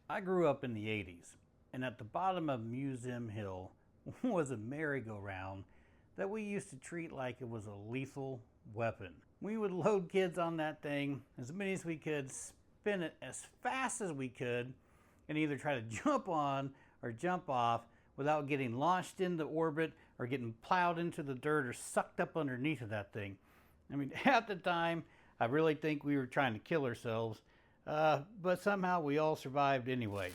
I grew up in the 80s, and at the bottom of Museum Hill was a merry-go-round that we used to treat like it was a lethal weapon. We would load kids on that thing, as many as we could, spin it as fast as we could, and either try to jump on or jump off without getting launched into orbit or getting plowed into the dirt or sucked up underneath of that thing. I mean, at the time, I really think we were trying to kill ourselves, but somehow we all survived anyway.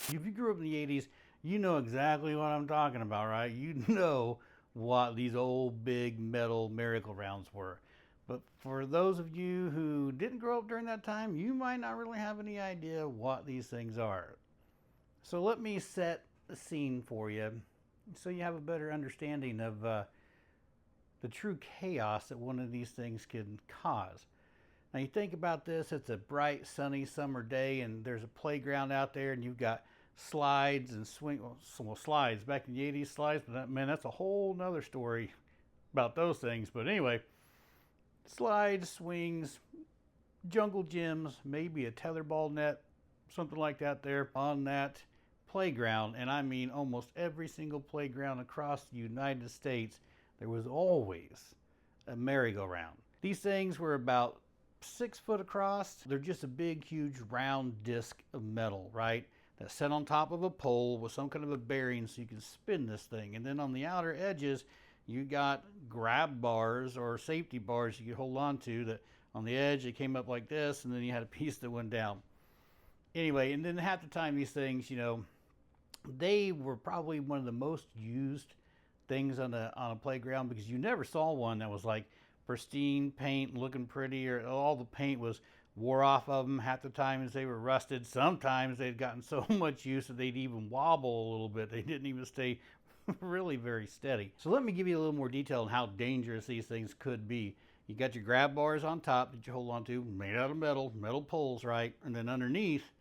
If you grew up in the 80s, you know exactly what I'm talking about, right? You know what these old big metal merry-go-rounds were. But for those of you who didn't grow up during that time, you might not really have any idea what these things are. So let me set the scene for you so you have a better understanding of the true chaos that one of these things can cause. Now you think about this, it's a bright sunny summer day and there's a playground out there and you've got slides and slides back in the 80s slides, but man, that's a whole nother story about those things. But anyway, slides, swings, jungle gyms, maybe a tetherball net, something like that there on that playground. And I mean almost every single playground across the United States, there was always a merry-go-round. These things were about 6 foot across. They're just a big, huge, round disc of metal, right? That's set on top of a pole with some kind of a bearing so you can spin this thing. And then on the outer edges, you got grab bars or safety bars you could hold on to that on the edge, they came up like this, and then you had a piece that went down. Anyway, and then half the time these things, you know, they were probably one of the most used things on a playground because you never saw one that was like pristine paint looking pretty, or all the paint was wore off of them. Half the times they were rusted. Sometimes they'd gotten so much use that they'd even wobble a little bit. They didn't even stay really very steady. So let me give you a little more detail on how dangerous these things could be. You got your grab bars on top that you hold on to, made out of metal poles, right? And then underneath,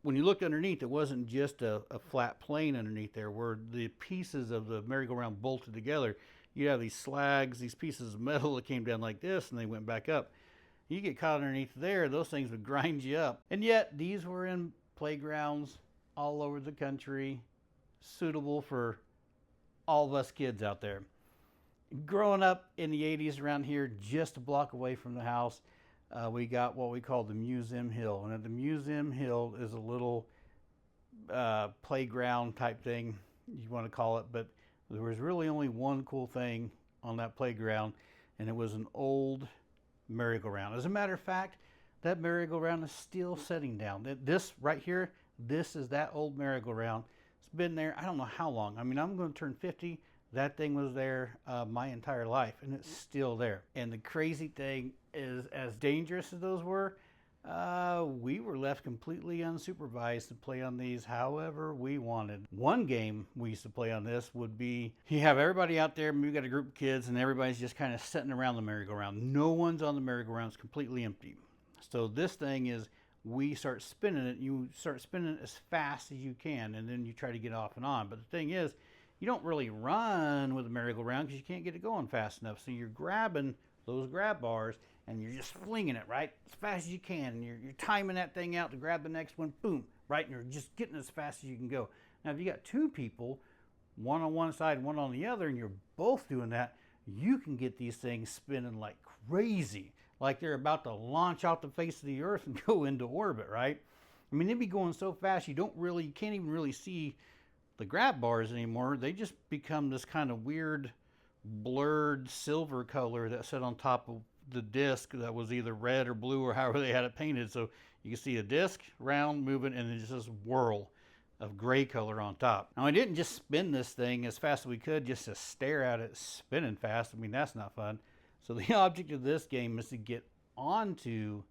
when you looked underneath, it wasn't just a flat plane underneath there where the pieces of the merry-go-round bolted together. You have these slags, these pieces of metal that came down like this and they went back up. You get caught underneath there, those things would grind you up. And yet these were in playgrounds all over the country, suitable for all of us kids out there. Growing up in the 80s around here, just a block away from the house, we got what we call the Museum Hill. And at the Museum Hill is a little playground type thing, you want to call it, but there was really only one cool thing on that playground, and it was an old merry-go-round. As a matter of fact, that merry-go-round is still sitting down. This right here, this is that old merry-go-round. It's been there, I don't know how long. I mean, I'm going to turn 50. That thing was there my entire life, and it's still there. And the crazy thing is, as dangerous as those were, we were left completely unsupervised to play on these however we wanted. One game we used to play on this would be, you have everybody out there, we got a group of kids, and everybody's just kind of sitting around the merry-go-round. No one's on the merry-go-round, it's completely empty. So this thing is, we start spinning it, you start spinning it as fast as you can, and then you try to get off and on. But the thing is, you don't really run with a merry-go-round because you can't get it going fast enough. So you're grabbing those grab bars and you're just flinging it right as fast as you can. And you're timing that thing out to grab the next one, boom, right? And you're just getting as fast as you can go. Now, if you got two people, one on one side, one on the other, and you're both doing that, you can get these things spinning like crazy, like they're about to launch off the face of the earth and go into orbit, right? I mean, they'd be going so fast you can't even really see the grab bars anymore. They just become this kind of weird blurred silver color that sat on top of the disc that was either red or blue or however they had it painted. So you can see a disc round moving and then just this whirl of gray color on top. Now, I didn't just spin this thing as fast as we could just to stare at it spinning fast. I mean, that's not fun. So the object of this game is to get onto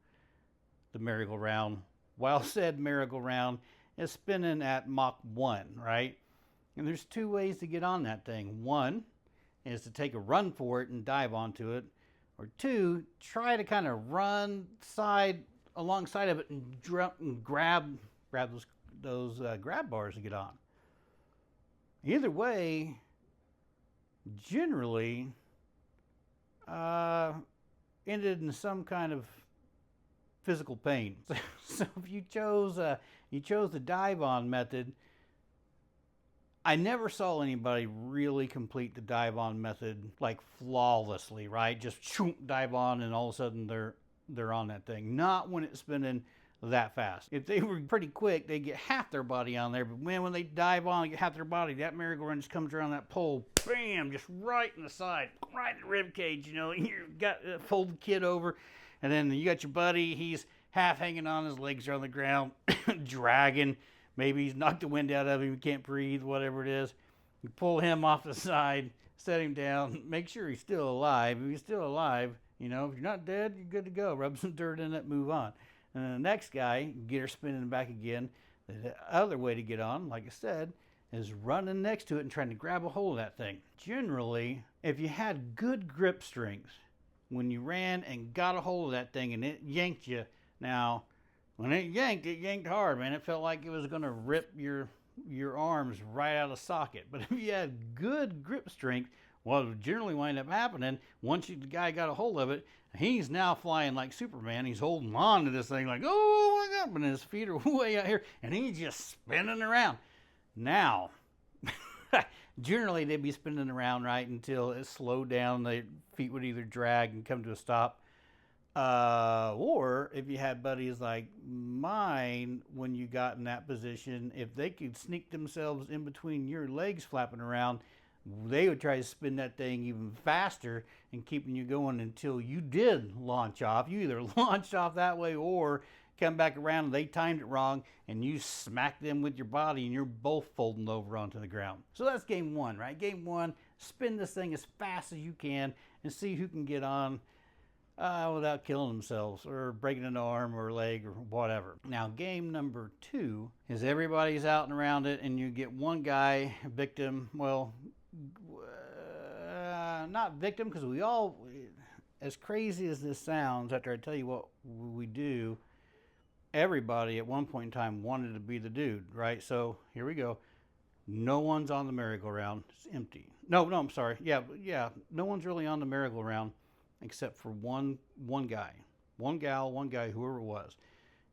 the merry-go-round while said merry-go-round is spinning at Mach 1, right? And there's two ways to get on that thing. One is to take a run for it and dive onto it. Or two, try to kind of run alongside of it and jump and grab those grab bars to get on. Either way, generally ended in some kind of physical pain. So if you chose the dive on method, I never saw anybody really complete the dive on method like flawlessly, right? Just dive on and all of a sudden they're on that thing. Not when it's spinning that fast. If they were pretty quick, they get half their body on there, but man, when they dive on and get half their body, that merry-go-round just comes around that pole, bam, just right in the side, right in the rib cage, you know. You've got a folded kid over, and then you got your buddy, he's half hanging on, his legs are on the ground, dragging. Maybe he's knocked the wind out of him, he can't breathe, whatever it is. You pull him off the side, set him down, make sure he's still alive. If he's still alive, you know, if you're not dead, you're good to go. Rub some dirt in it, move on. And then the next guy, get her spinning back again. The other way to get on, like I said, is running next to it and trying to grab a hold of that thing. Generally, if you had good grip strength, when you ran and got a hold of that thing and it yanked you, now, when it yanked hard, man. It felt like it was going to rip your arms right out of socket. But if you had good grip strength, what would generally wind up happening, once the guy got a hold of it, he's now flying like Superman. He's holding on to this thing like, oh my God, and his feet are way out here, and he's just spinning around. Now, generally they'd be spinning around right until it slowed down. The feet would either drag and come to a stop, or if you had buddies like mine, when you got in that position, if they could sneak themselves in between your legs flapping around, they would try to spin that thing even faster and keeping you going until you did launch off. You either launched off that way or come back around and they timed it wrong and you smacked them with your body and you're both folding over onto the ground. So that's game one, right? Game one, spin this thing as fast as you can and see who can get on without killing themselves or breaking an arm or leg or whatever. Now, game number two is everybody's out and around it and you get one guy, victim, well, not victim, because we all, as crazy as this sounds, after I tell you what we do, everybody at one point in time wanted to be the dude, right? So here we go. No one's on the merry-go-round. It's empty. No, I'm sorry. Yeah. No one's really on the merry-go-round except for one guy, one gal, one guy, whoever it was.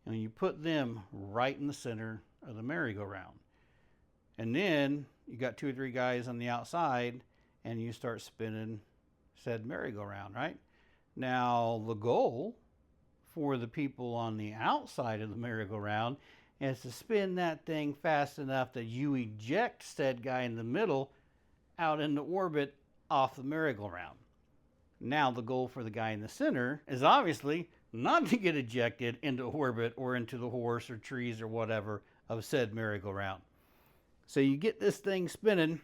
And you put them right in the center of the merry-go-round. And then you got 2 or 3 guys on the outside and you start spinning said merry-go-round, right? Now, the goal for the people on the outside of the merry-go-round is to spin that thing fast enough that you eject said guy in the middle out into orbit off the merry-go-round. Now, the goal for the guy in the center is obviously not to get ejected into orbit or into the horse or trees or whatever of said merry-go-round. So you get this thing spinning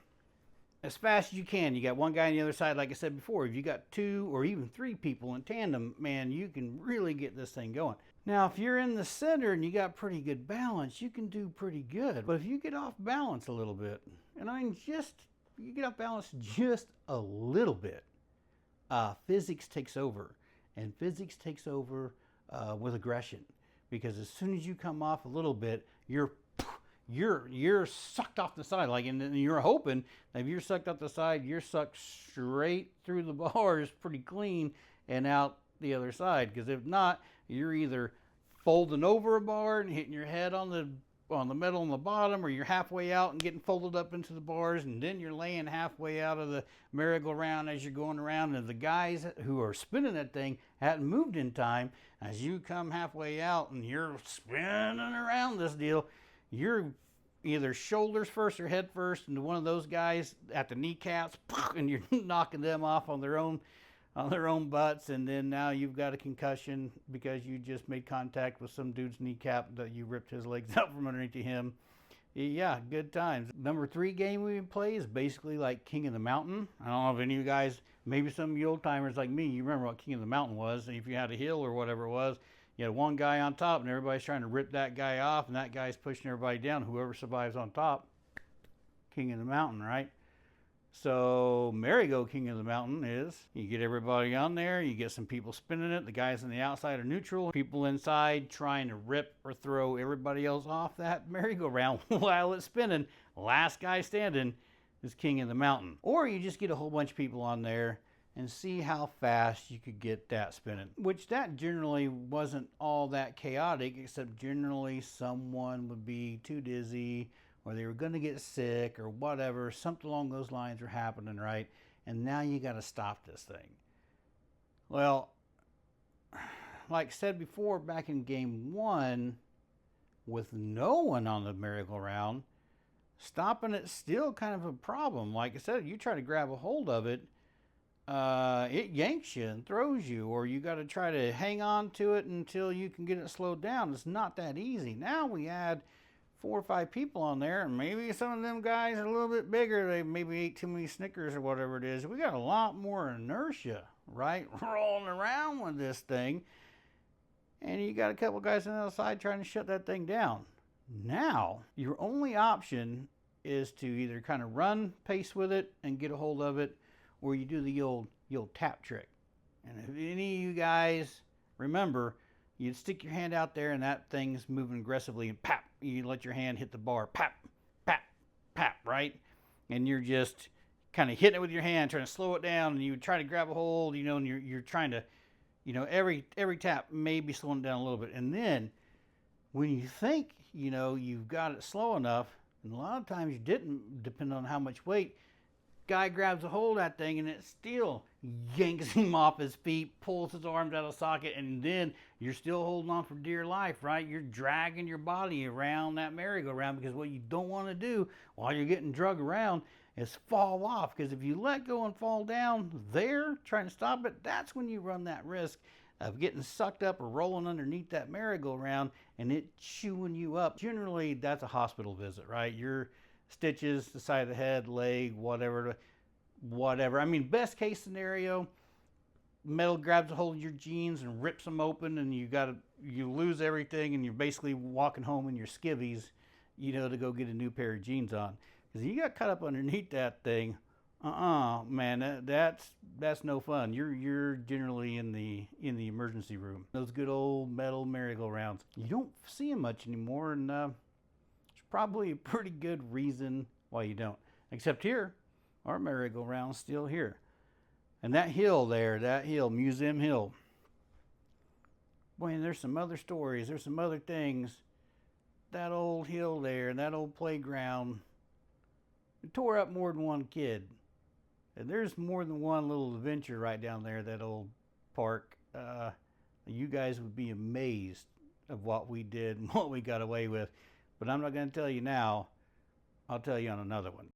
as fast as you can. You got one guy on the other side, like I said before. If you got 2 or even 3 people in tandem, man, you can really get this thing going. Now, if you're in the center and you got pretty good balance, you can do pretty good. But if you get off balance a little bit, and I mean you get off balance just a little bit, physics takes over. And physics takes over with aggression. Because as soon as you come off a little bit, you're sucked off the side, like, and you're hoping that if you're sucked off the side, you're sucked straight through the bars pretty clean and out the other side. Because if not, you're either folding over a bar and hitting your head on the metal on the bottom, or you're halfway out and getting folded up into the bars, and then you're laying halfway out of the merry-go-round as you're going around. And the guys who are spinning that thing hadn't moved in time. As you come halfway out and you're spinning around this deal, you're either shoulders first or head first into one of those guys at the kneecaps, and you're knocking them off on their own butts, and then now you've got a concussion because you just made contact with some dude's kneecap that you ripped his legs out from underneath him. Yeah, good times. Number 3 game we play is basically like King of the Mountain. I don't know if any of you guys, maybe some of you old timers like me, you remember what King of the Mountain was. And if you had a hill or whatever it was, you had one guy on top and everybody's trying to rip that guy off, and that guy's pushing everybody down. Whoever survives on top, King of the Mountain, right? So merry-go King of the Mountain is, you get everybody on there, you get some people spinning it, the guys on the outside are neutral, people inside trying to rip or throw everybody else off that merry-go-round while it's spinning. Last guy standing is King of the Mountain. Or you just get a whole bunch of people on there and see how fast you could get that spinning. Which that generally wasn't all that chaotic, except generally someone would be too dizzy or they were going to get sick or whatever. Something along those lines were happening, right? And now you got to stop this thing. Well, like I said before, back in game 1, with no one on the merry-go-round, stopping it's still kind of a problem. Like I said, you try to grab a hold of it, it yanks you and throws you, or you got to try to hang on to it until you can get it slowed down. It's not that easy. Now we add 4 or 5 people on there, and maybe some of them guys are a little bit bigger. They maybe ate too many Snickers or whatever it is. We got a lot more inertia, right, rolling around with this thing. And you got a couple guys on the other side trying to shut that thing down. Now, your only option is to either kind of run pace with it and get a hold of it, or you do the old tap trick. And if any of you guys remember, you'd stick your hand out there and that thing's moving aggressively, and pap, you let your hand hit the bar, pap, pap, pap, right? And you're just kind of hitting it with your hand, trying to slow it down, and you try to grab a hold, and you're trying to, every tap may be slowing it down a little bit. And then when you think, you've got it slow enough, and a lot of times you didn't, depending on how much weight, guy grabs a hold of that thing and it still yanks him off his feet, pulls his arms out of the socket, and then you're still holding on for dear life, right? You're dragging your body around that merry-go-round, because what you don't want to do while you're getting drug around is fall off, because if you let go and fall down there trying to stop it, that's when you run that risk of getting sucked up or rolling underneath that merry-go-round and it chewing you up. Generally, that's a hospital visit, right? Your stitches, the side of the head, leg, whatever. I mean, best case scenario, metal grabs a hold of your jeans and rips them open, and you lose everything, and you're basically walking home in your skivvies, to go get a new pair of jeans on. Because you got cut up underneath that thing, man, that's no fun. You're generally in the emergency room. Those good old metal merry-go-rounds, you don't see them much anymore, and there's probably a pretty good reason why you don't. Except here, our merry-go-round's still here. And that hill there, Museum Hill, boy, and there's some other stories, there's some other things. That old hill there, that old playground, it tore up more than one kid. And there's more than one little adventure right down there, that old park. You guys would be amazed of what we did and what we got away with. But I'm not going to tell you now. I'll tell you on another one.